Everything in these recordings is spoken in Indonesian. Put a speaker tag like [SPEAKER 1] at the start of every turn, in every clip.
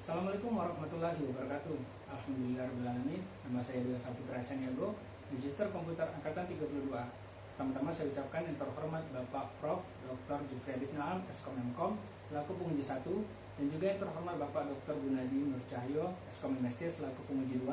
[SPEAKER 1] Assalamualaikum warahmatullahi wabarakatuh. Alhamdulillahirrahmanirrahim. Nama saya Dwi Saputra Caniago, Magister Komputer Angkatan 32. Pertama-tama saya ucapkan yang terhormat Bapak Prof. Dr. Jufri Adif Naam, Eskom MKOM, selaku penguji 1, dan juga yang terhormat Bapak Dr. Gunadi Nur Cahyo, Eskom MSc, selaku penguji 2,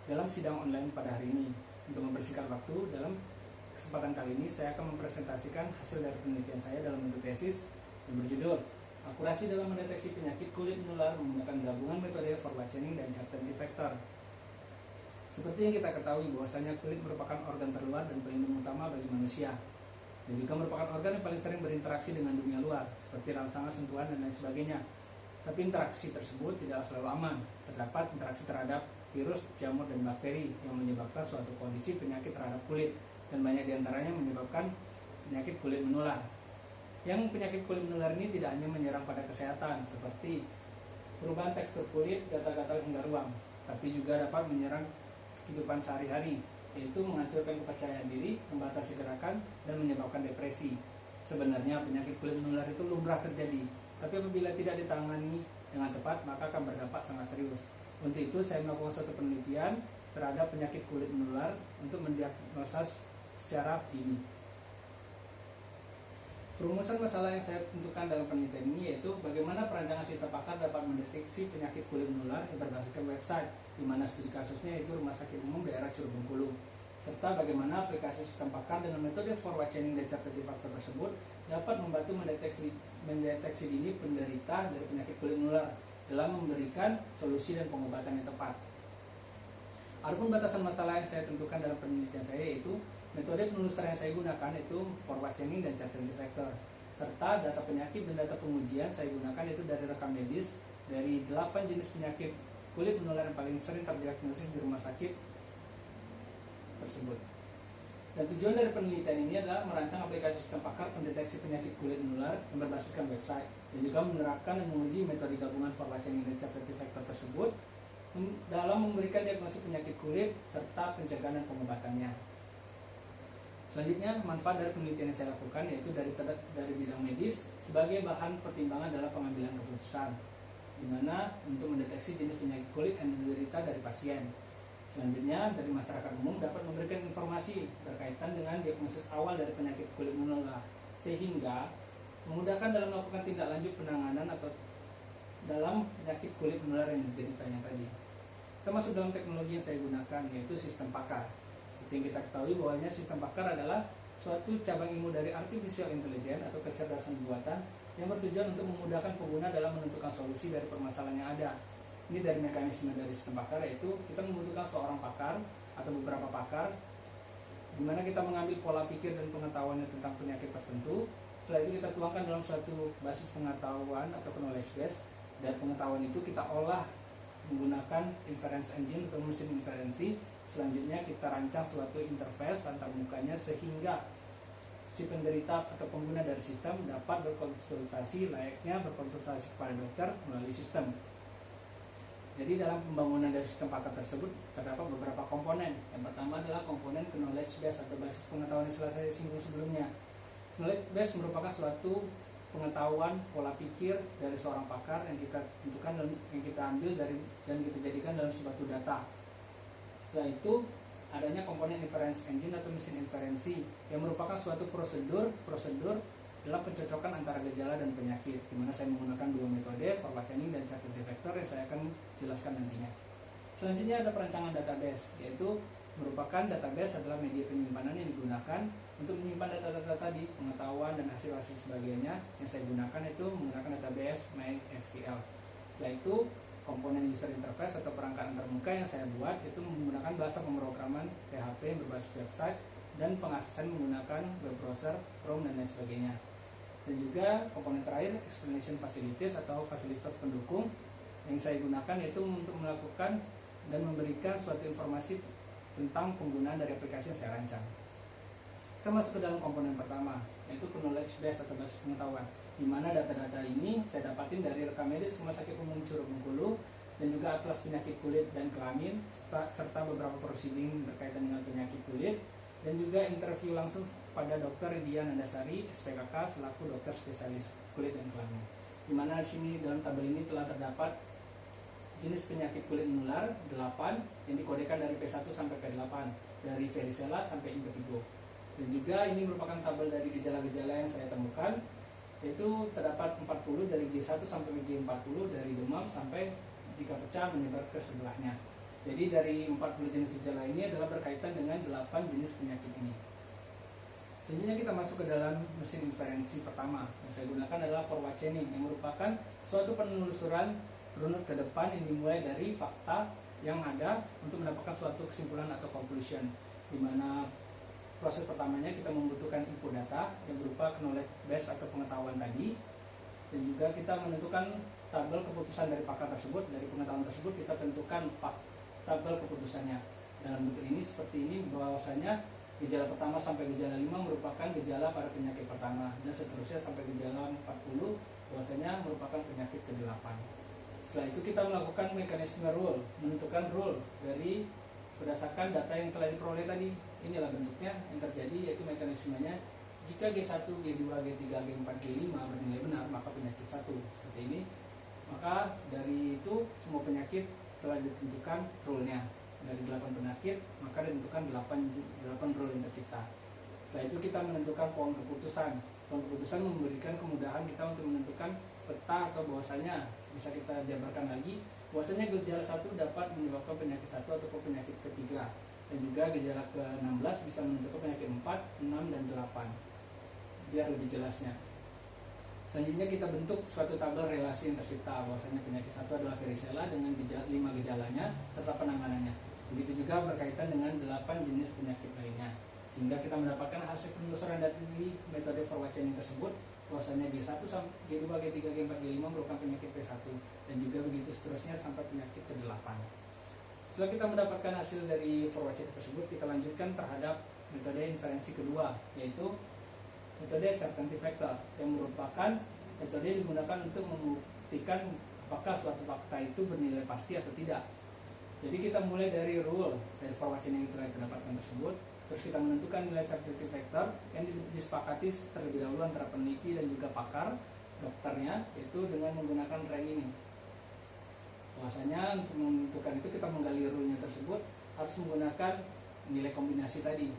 [SPEAKER 1] dalam sidang online pada hari ini. Untuk mempersingkat waktu, dalam kesempatan kali ini saya akan mempresentasikan hasil dari penelitian saya dalam bentuk tesis yang berjudul Akurasi dalam mendeteksi penyakit kulit menular menggunakan gabungan metode forward chaining dan certainty factor. Seperti yang kita ketahui bahwasanya kulit merupakan organ terluar dan pelindung utama bagi manusia, dan juga merupakan organ yang paling sering berinteraksi dengan dunia luar, seperti rangsangan, sentuhan, dan lain sebagainya. Tapi interaksi tersebut tidak selalu aman. Terdapat interaksi terhadap virus, jamur, dan bakteri yang menyebabkan suatu kondisi penyakit terhadap kulit, dan banyak diantaranya menyebabkan penyakit kulit menular. Yang penyakit kulit menular ini tidak hanya menyerang pada kesehatan seperti perubahan tekstur kulit, gatal-gatal hingga ruam, tapi juga dapat menyerang kehidupan sehari-hari, yaitu menghancurkan kepercayaan diri, membatasi gerakan, dan menyebabkan depresi. Sebenarnya penyakit kulit menular itu lumrah terjadi, tapi apabila tidak ditangani dengan tepat maka akan berdampak sangat serius. Untuk itu saya melakukan suatu penelitian terhadap penyakit kulit menular untuk mendiagnosa secara dini. Perumusan masalah yang saya tentukan dalam penelitian ini yaitu bagaimana perancangan sistem pakar dapat mendeteksi penyakit kulit menular yang berbasiskan website, di mana studi kasusnya yaitu Rumah Sakit Umum Daerah Curug Bengkulu, serta bagaimana aplikasi sistem pakar dengan metode forward chaining dan certainty factor tersebut dapat membantu mendeteksi dini penderita dari penyakit kulit menular dalam memberikan solusi dan pengobatan yang tepat. Adapun batasan masalah yang saya tentukan dalam penelitian saya yaitu metode penelusuran yang saya gunakan itu forward chaining dan certainty factor, serta data penyakit dan data pengujian saya gunakan itu dari rekam medis dari 8 jenis penyakit kulit menular yang paling sering terdiagnosis di rumah sakit tersebut. Dan tujuan dari penelitian ini adalah merancang aplikasi sistem pakar pendeteksi penyakit kulit menular yang berbasiskan website, dan juga menerapkan dan menguji metode gabungan forward chaining dan certainty factor tersebut dalam memberikan diagnosis penyakit kulit serta pencegahan dan pengobatannya. Selanjutnya, manfaat dari penelitian yang saya lakukan yaitu dari bidang medis sebagai bahan pertimbangan dalam pengambilan keputusan, di mana untuk mendeteksi jenis penyakit kulit yang diderita dari pasien. Selanjutnya, dari masyarakat umum dapat memberikan informasi berkaitan dengan diagnosis awal dari penyakit kulit menular, sehingga memudahkan dalam melakukan tindak lanjut penanganan atau dalam penyakit kulit menular yang dideritanya tadi. Kita masuk dalam teknologi yang saya gunakan yaitu sistem pakar. Seperti yang kita ketahui bahwanya sistem pakar adalah suatu cabang ilmu dari artificial intelligence atau kecerdasan buatan yang bertujuan untuk memudahkan pengguna dalam menentukan solusi dari permasalahan yang ada. Ini dari mekanisme dari sistem pakar yaitu kita membutuhkan seorang pakar atau beberapa pakar, di mana kita mengambil pola pikir dan pengetahuannya tentang penyakit tertentu. Setelah itu kita tuangkan dalam suatu basis pengetahuan atau knowledge base, dan pengetahuan itu kita olah menggunakan inference engine atau mesin inferensi. Selanjutnya kita rancang suatu interface antar mukanya sehingga si penderita atau pengguna dari sistem dapat berkonsultasi layaknya berkonsultasi kepada dokter melalui sistem. Jadi dalam pembangunan dari sistem pakar tersebut terdapat beberapa komponen. Yang pertama adalah komponen knowledge base atau basis pengetahuan yang telah saya singgung sebelumnya. Knowledge base merupakan suatu pengetahuan pola pikir dari seorang pakar yang kita tentukan dan yang kita ambil dari dan kita jadikan dalam suatu data. Setelah itu adanya komponen inference engine atau mesin inferensi yang merupakan suatu prosedur dalam pencocokan antara gejala dan penyakit, di mana saya menggunakan dua metode forward chaining dan certainty factor yang saya akan jelaskan nantinya. Selanjutnya ada perancangan database, yaitu merupakan database adalah media penyimpanan yang digunakan untuk menyimpan data-data tadi, pengetahuan dan hasil-hasil sebagainya. Yang saya gunakan itu menggunakan database MySQL. Setelah itu komponen user interface atau perangkat antarmuka yang saya buat itu menggunakan bahasa pemrograman PHP yang berbasis website dan pengaksesan menggunakan web browser, Chrome, dan lain sebagainya. Dan juga komponen terakhir explanation facilities atau fasilitas pendukung yang saya gunakan yaitu untuk melakukan dan memberikan suatu informasi tentang penggunaan dari aplikasi yang saya rancang. Kita masuk ke dalam komponen pertama, yaitu knowledge base atau basis pengetahuan, di mana data-data ini saya dapatin dari rekam medis Rumah Sakit Umum Curug Bengkulu, dan juga atlas penyakit kulit dan kelamin, serta beberapa proceeding berkaitan dengan penyakit kulit, dan juga interview langsung pada Dr. Dian Nandasari, SPKK, selaku dokter spesialis kulit dan kelamin. di mana di sini dalam tabel ini telah terdapat jenis penyakit kulit menular 8 yang dikodekan dari P1 sampai P8, dari varicella sampai impetigo. Dan juga ini merupakan tabel dari gejala-gejala yang saya temukan, yaitu terdapat 40 dari G1 sampai G40, dari demam sampai jika pecah menyebar ke sebelahnya. Jadi dari 40 jenis gejala ini adalah berkaitan dengan 8 jenis penyakit ini. Selanjutnya kita masuk ke dalam mesin inferensi pertama. Yang saya gunakan adalah forward chaining, yang merupakan suatu penelusuran runut ke depan yang dimulai dari fakta yang ada untuk mendapatkan suatu kesimpulan atau conclusion, di mana proses pertamanya kita membutuhkan input data yang berupa knowledge base atau pengetahuan tadi, dan juga kita menentukan tabel keputusan dari pakar tersebut. Dari pengetahuan tersebut kita tentukan tabel keputusannya dalam bentuk ini, seperti ini, bahwasanya gejala pertama sampai gejala 5 merupakan gejala pada penyakit pertama, dan seterusnya sampai gejala 40 bahwasanya merupakan penyakit ke-8. Setelah itu kita melakukan mekanisme rule, menentukan rule dari berdasarkan data yang telah diperoleh tadi. Inilah bentuknya yang terjadi, yaitu mekanismenya. Jika G1, G2, G3, G4, G5 bernilai benar, maka penyakit 1 seperti ini. Maka dari itu semua penyakit telah ditentukan rule-nya. Dari 8 penyakit, maka ditentukan 8 rule yang tercipta. Setelah itu kita menentukan pohon keputusan. Pohon keputusan memberikan kemudahan kita untuk menentukan peta, atau bahwasanya bisa kita jabarkan lagi bahwasanya gejala 1 dapat menyebabkan penyakit 1 ataupun penyakit ketiga, dan juga gejala ke-16 bisa menentukan penyakit 4, 6, dan 8 biar lebih jelasnya. Selanjutnya kita bentuk suatu tabel relasi yang tercipta, bahwasanya penyakit 1 adalah varicella dengan 5 gejalanya serta penanganannya. Begitu juga berkaitan dengan 8 jenis penyakit lainnya, sehingga kita mendapatkan hasil penelusuran dari metode forward chaining tersebut, bahwasanya G1, G2, G3, G4, G5 merupakan penyakit P1, dan juga begitu seterusnya sampai penyakit ke-8. Setelah kita mendapatkan hasil dari forward chaining tersebut, kita lanjutkan terhadap metode inferensi kedua, yaitu metode certainty factor, yang merupakan metode yang digunakan untuk membuktikan apakah suatu fakta itu bernilai pasti atau tidak. Jadi kita mulai dari rule, dari forward chaining yang telah didapatkan tersebut. Terus kita menentukan nilai certainty factor yang disepakati terlebih dahulu antara peneliti dan juga pakar dokternya, itu dengan menggunakan rank ini. Bahwasanya untuk menentukan itu kita menggali rule-nya tersebut harus menggunakan nilai kombinasi tadi.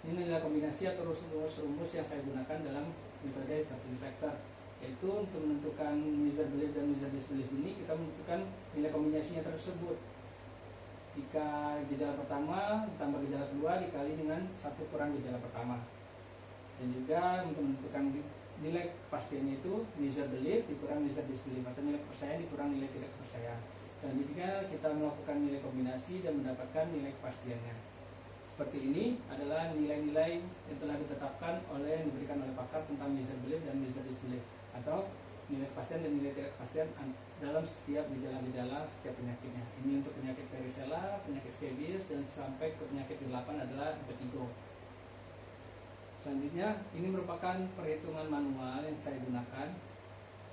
[SPEAKER 1] Ini nilai kombinasi atau rumus-rumus yang saya gunakan dalam metode certainty factor, yaitu untuk menentukan user belief dan user disbelief ini kita menentukan nilai kombinasinya tersebut. Jika gejala pertama ditambah gejala kedua dikali dengan 1 kurang gejala pertama. Dan juga untuk menentukan nilai kepastiannya itu user belief dikurang user disbelief, atau nilai kepercayaan dikurang nilai tidak kepercayaan. Selanjutnya kita melakukan nilai kombinasi dan mendapatkan nilai kepastiannya. Seperti ini adalah nilai-nilai yang telah ditetapkan yang diberikan oleh pakar tentang user belief dan user disbelief, atau nilai kepastian dan nilai tidak kepastian dalam setiap gejala-gejala setiap penyakitnya. Ini untuk penyakit varicella, penyakit scabies, dan sampai ke penyakit ke-8 adalah impetigo. Selanjutnya ini merupakan perhitungan manual yang saya gunakan,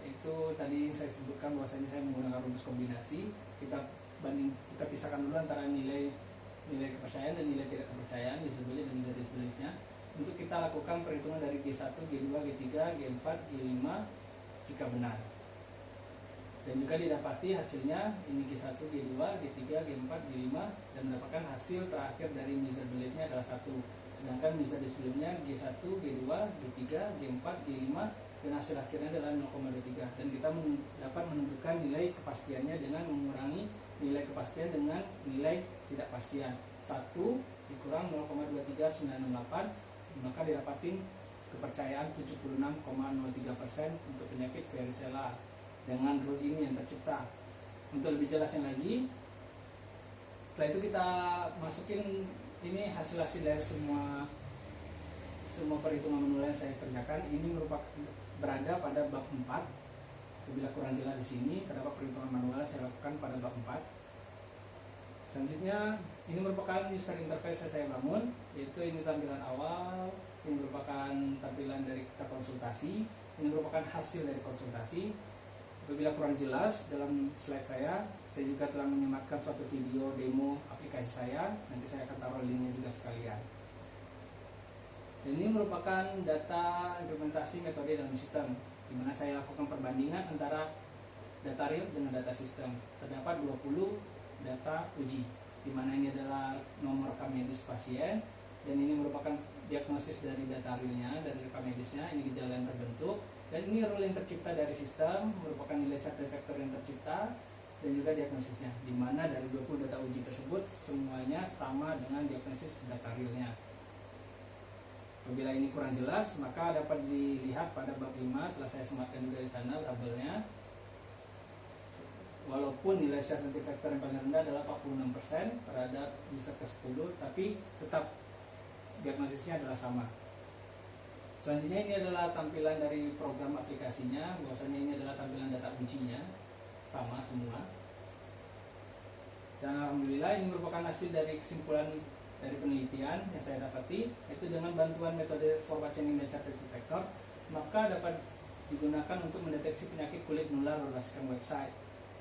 [SPEAKER 1] yaitu tadi saya sebutkan bahwasanya saya menggunakan rumus kombinasi. Kita pisahkan dulu antara nilai kepercayaan dan nilai tidak kepercayaan, user belief dan user disbeliefnya, untuk kita lakukan perhitungan dari G1, G2, G3, G4, G5 jika benar. Dan juga didapati hasilnya ini G1, G2, G3, G4, G5, dan mendapatkan hasil terakhir dari user beliefnya adalah 1. Sedangkan user disbeliefnya G1, G2, G3, G4, G5, dan hasil akhirnya adalah 0,23. Dan kita dapat menentukan nilai kepastiannya dengan mengurangi nilai kepastian dengan nilai tidak pastian. 1 dikurang 0,23968, maka didapatin kepercayaan 76,03% untuk penyakit varicella dengan rule ini yang tercipta. Untuk lebih jelasnya lagi, setelah itu kita masukin ini hasil-hasil dari semua perhitungan manual yang saya kerjakan. Ini merupakan berada pada bab 4. Bila kurang jelas di sini, terdapat perhitungan manual saya lakukan pada bab 4. Selanjutnya, ini merupakan user interface yang saya bangun, yaitu ini tampilan awal, ini merupakan tampilan dari kita konsultasi, ini merupakan hasil dari konsultasi. Apabila kurang jelas dalam slide saya juga telah menyematkan suatu video demo aplikasi saya, nanti saya akan taruh linknya juga sekalian. Dan ini merupakan data implementasi metode dalam sistem, di mana saya lakukan perbandingan antara data real dengan data sistem. Terdapat 20 data uji, di mana ini adalah nomor rekam medis pasien, dan ini merupakan diagnosis dari data realnya, dari rekam medisnya, ini gejala yang terbentuk, dan ini rule yang tercipta dari sistem, merupakan nilai set defektor yang tercipta, dan juga diagnosisnya, di mana dari 20 data uji tersebut semuanya sama dengan diagnosis data realnya. Apabila ini kurang jelas, maka dapat dilihat pada bab 5, telah saya sematkan juga di sana tabelnya. Walaupun nilai certainty factor yang paling rendah adalah 46% terhadap user ke-10, tapi tetap diagnosisnya adalah sama. Selanjutnya ini adalah tampilan dari program aplikasinya, bahwasanya ini adalah tampilan data ujinya, sama semua. Dan alhamdulillah ini merupakan hasil dari kesimpulan dari penelitian yang saya dapati, yaitu dengan bantuan metode forward chaining dan certainty factor, maka dapat digunakan untuk mendeteksi penyakit kulit menular berdasarkan website,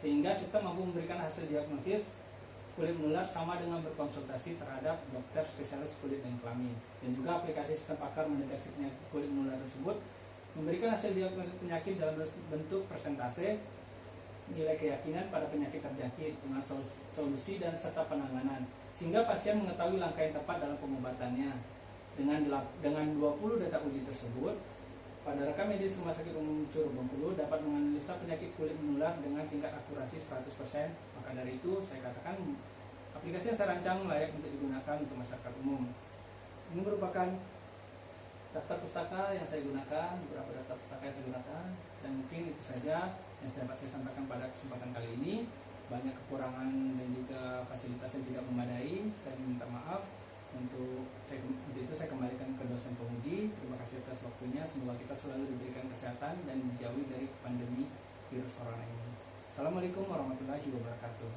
[SPEAKER 1] sehingga sistem mampu memberikan hasil diagnosis kulit menular sama dengan berkonsultasi terhadap dokter spesialis kulit dan kelamin. Dan juga aplikasi sistem pakar mendeteksi penyakit kulit menular tersebut memberikan hasil diagnosis penyakit dalam bentuk persentase, nilai keyakinan pada penyakit terjangkit dengan solusi dan serta penanganan, sehingga pasien mengetahui langkah yang tepat dalam pengobatannya. Dengan 20 data uji tersebut, pada rekam medis Rumah Sakit Umum Curug Bengkulu dapat menganalisa penyakit kulit menular dengan tingkat akurasi 100%. Maka dari itu saya katakan aplikasi yang saya rancang layak untuk digunakan untuk masyarakat umum. Ini merupakan daftar pustaka yang saya gunakan, beberapa daftar pustaka yang saya gunakan, dan mungkin itu saja yang dapat saya sampaikan pada kesempatan kali ini. Banyak kekurangan dan juga fasilitas yang tidak memadai, saya minta maaf. Untuk itu saya kembalikan ke dosen penguji. Terima kasih atas waktunya. Semoga kita selalu diberikan kesehatan dan dijauhi dari pandemi virus corona ini. Assalamualaikum warahmatullahi wabarakatuh.